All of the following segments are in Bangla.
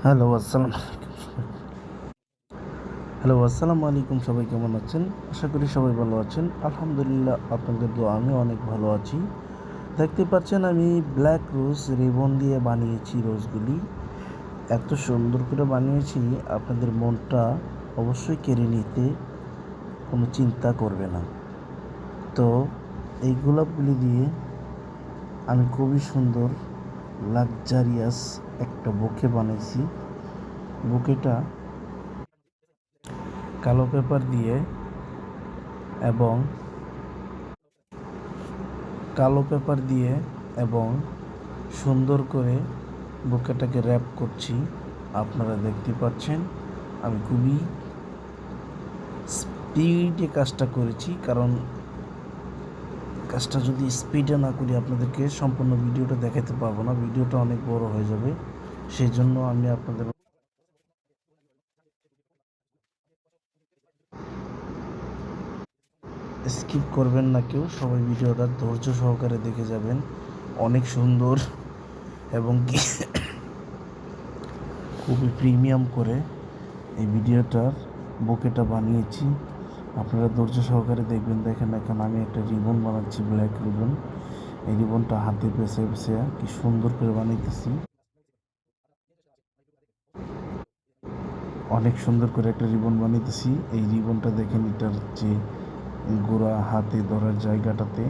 হ্যালো আসসালাম আসসালামু আলাইকুম। সবাই কেমন আছেন? আশা করি সবাই ভালো আছেন। আলহামদুলিল্লাহ, আপনাদের দোয়া আমি অনেক ভালো আছি। দেখতে পাচ্ছেন আমি ব্ল্যাক রোজ রিবন দিয়ে বানিয়েছি রোজগুলি। এত সুন্দর করে বানিয়েছি, আপনাদের মনটা অবশ্যই কেড়ে নিতে কোনো চিন্তা করবে না। তো এই গোলাপগুলি দিয়ে আমি খুবই সুন্দর লাক্সারিয়াস একটা বুকে বানাইছি। বুকেটা কালো পেপার দিয়ে এবং কালো পেপার দিয়ে এবং সুন্দর করে বুকেটাকে র্যাপ করছি। আপনারা দেখতে পাচ্ছেন আমি খুবই স্পিডে কাজটা করেছি, কারণ কাজটা যদি স্পিডে না করি আপনাদেরকে সম্পূর্ণ ভিডিওটা দেখাতে পারবো না, ভিডিওটা অনেক বড় হয়ে যাবে। সেই জন্য আমি আপনাদের স্কিপ করবেন না কেউ, সবাই ভিডিওটা ধৈর্য সহকারে দেখে যাবেন। অনেক সুন্দর এবং কি খুবই প্রিমিয়াম করে এই ভিডিওটার বুকেটা বানিয়েছি। আপনারা ধৈর্য সহকারে দেখবেন। দেখেন, এখন আমি একটা রিবন বানাচ্ছি, ব্ল্যাক রিবন। এই রিবনটা হাতে পেঁচে পেঁচে কি সুন্দর করে বানাইতেছি। অনেক সুন্দর করে একটা রিবন বানাইতেছি। এই রিবনটা দেখেন, এটার যে গোড়া হাতে ধরার জায়গাটাতে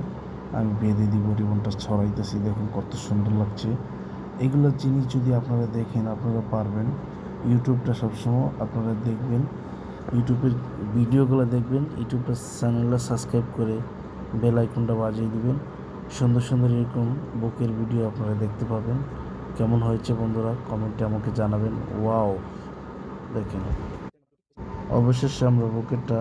আমি বেঁধে দিব, রিবনটা ছড়াইতেছি। দেখেন কত সুন্দর লাগছে। এগুলো জিনিস যদি আপনারা দেখেন আপনারা পারবেন। ইউটিউবটা সবসময় আপনারা দেখবেন, ইউটিউবের ভিডিওগুলো দেখবেন, ইউটিউবটা চ্যানেলটা সাবস্ক্রাইব করে বেল আইকনটা বাজিয়ে দিবেন। সুন্দর সুন্দর এরকম বুকের ভিডিও আপনারা দেখতে পাবেন। কেমন হয়েছে বন্ধুরা কমেন্টে আমাকে জানাবেন। ওয়াও, দেখেন। অবশেষে আমরা বুকেটটা